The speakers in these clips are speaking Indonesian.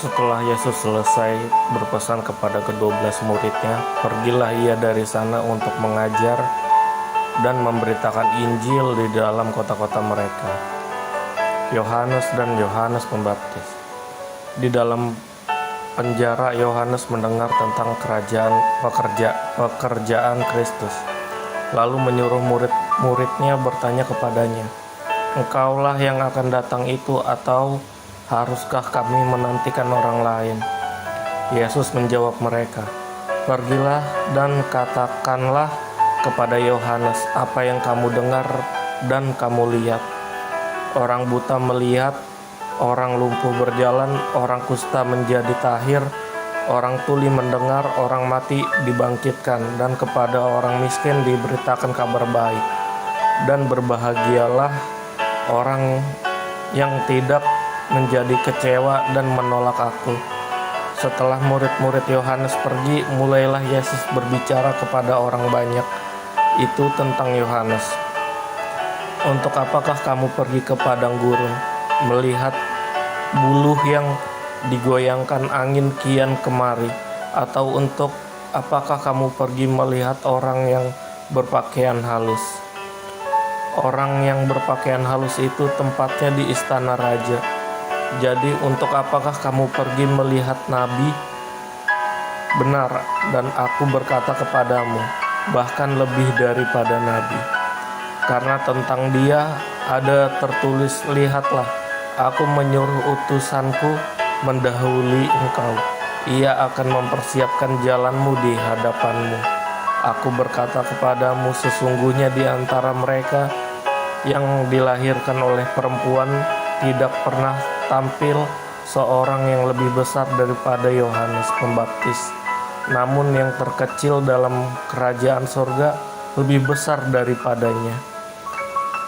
Setelah Yesus selesai berpesan kepada ke-12 muridnya, pergilah ia dari sana untuk mengajar dan memberitakan Injil di dalam kota-kota mereka. Yohanes dan Yohanes Pembaptis. Di dalam penjara, Yohanes mendengar tentang pekerjaan Kristus, lalu menyuruh murid-muridnya bertanya kepadanya, "Engkaulah yang akan datang itu, atau haruskah kami menantikan orang lain?" Yesus menjawab mereka, "Pergilah dan katakanlah kepada Yohanes apa yang kamu dengar dan kamu lihat. Orang buta melihat, orang lumpuh berjalan, orang kusta menjadi tahir, orang tuli mendengar, orang mati dibangkitkan, dan kepada orang miskin diberitakan kabar baik. Dan berbahagialah orang yang tidak menjadi kecewa dan menolak aku." Setelah murid-murid Yohanes pergi, mulailah Yesus berbicara kepada orang banyak itu tentang Yohanes. "Untuk apakah kamu pergi ke padang gurun, melihat buluh yang digoyangkan angin kian kemari? Atau untuk apakah kamu pergi melihat orang yang berpakaian halus? Orang yang berpakaian halus itu tempatnya di istana raja. Jadi untuk apakah kamu pergi melihat nabi? Benar, dan aku berkata kepadamu, bahkan lebih daripada nabi. Karena tentang dia ada tertulis, 'Lihatlah, aku menyuruh utusanku mendahului engkau. Ia akan mempersiapkan jalanmu di hadapanmu.' Aku berkata kepadamu, sesungguhnya di antara mereka yang dilahirkan oleh perempuan tidak pernah tampil seorang yang lebih besar daripada Yohanes Pembaptis. Namun yang terkecil dalam kerajaan sorga lebih besar daripadanya.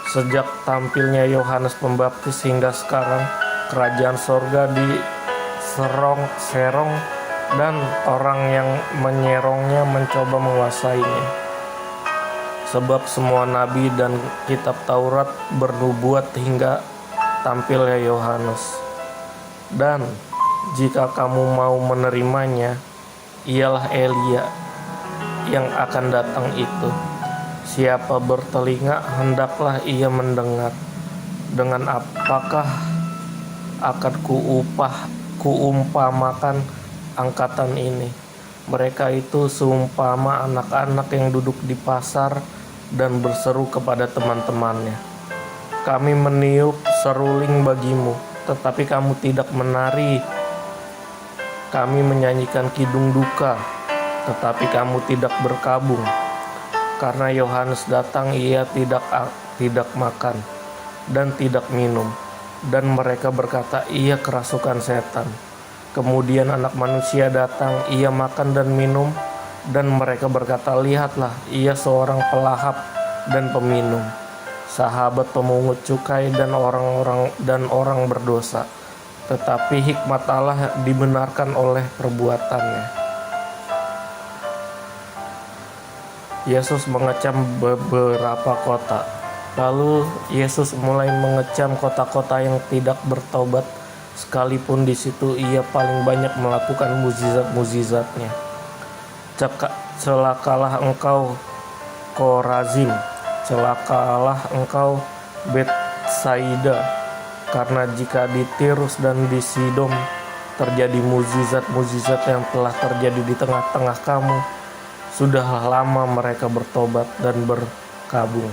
Sejak tampilnya Yohanes Pembaptis hingga sekarang, kerajaan sorga diserong dan orang yang menyerongnya mencoba menguasainya. Sebab semua nabi dan kitab Taurat bernubuat hingga tampilnya Yohanes. Dan jika kamu mau menerimanya, ialah Elia yang akan datang itu. Siapa bertelinga, hendaklah ia mendengar. Dengan apakah akan kuumpamakan angkatan ini? Mereka itu seumpama anak-anak yang duduk di pasar dan berseru kepada teman-temannya, 'Kami meniup seruling bagimu, tetapi kamu tidak menari. Kami menyanyikan kidung duka, tetapi kamu tidak berkabung.' Karena Yohanes datang, ia tidak makan dan tidak minum, dan mereka berkata, 'Ia kerasukan setan.' Kemudian Anak Manusia datang, ia makan dan minum, dan mereka berkata, 'Lihatlah, ia seorang pelahap dan peminum, sahabat pemungut cukai dan orang berdosa.' Tetapi hikmat Allah dibenarkan oleh perbuatannya." Yesus mengecam beberapa kota. Lalu Yesus mulai mengecam kota-kota yang tidak bertobat, sekalipun di situ ia paling banyak melakukan mukjizat-mukjizatnya. "Celakalah engkau, Korazim! Celakalah engkau, Betsaida! Karena jika di Tirus dan di Sidon terjadi mukjizat-mukjizat yang telah terjadi di tengah-tengah kamu, sudah lama mereka bertobat dan berkabung.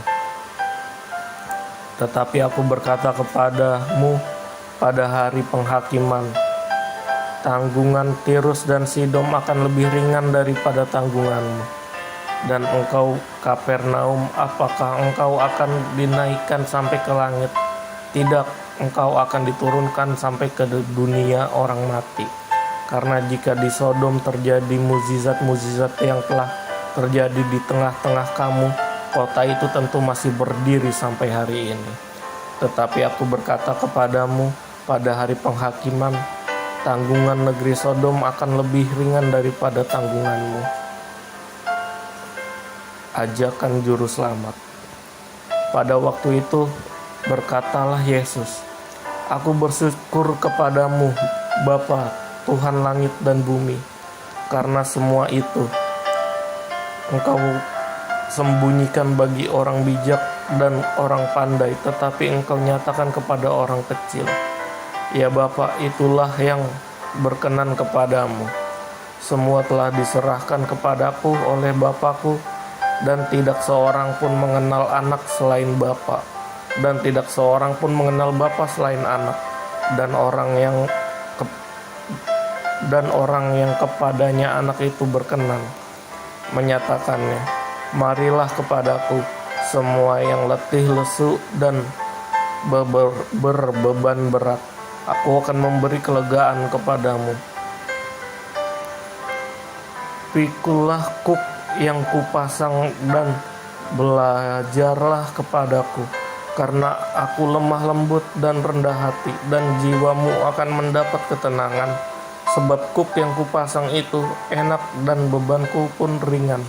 Tetapi aku berkata kepadamu, pada hari penghakiman, tanggungan Tirus dan Sidon akan lebih ringan daripada tanggunganmu. Dan engkau, Kapernaum, apakah engkau akan dinaikkan sampai ke langit? Tidak, engkau akan diturunkan sampai ke dunia orang mati. Karena jika di Sodom terjadi mukjizat-mukjizat yang telah terjadi di tengah-tengah kamu, kota itu tentu masih berdiri sampai hari ini. Tetapi aku berkata kepadamu, pada hari penghakiman, tanggungan negeri Sodom akan lebih ringan daripada tanggunganmu. Ajakan Juru Selamat. Pada waktu itu berkatalah Yesus, "Aku bersyukur kepadamu, Bapa, Tuhan langit dan bumi. Karena semua itu Engkau sembunyikan bagi orang bijak dan orang pandai, tetapi Engkau nyatakan kepada orang kecil. Ya Bapa, itulah yang berkenan kepadamu. Semua telah diserahkan kepadaku oleh Bapakku, dan tidak seorang pun mengenal anak selain Bapa, dan tidak seorang pun mengenal Bapa selain anak, dan orang yang kepadanya anak itu berkenan menyatakannya. Marilah kepadaku semua yang letih lesu dan berbeban berat, aku akan memberi kelegaan kepadamu. Pikulah kuk yang kupasang dan belajarlah kepadaku, karena aku lemah lembut dan rendah hati, dan jiwamu akan mendapat ketenangan. Sebab kuk yang kupasang itu enak dan bebanku pun ringan.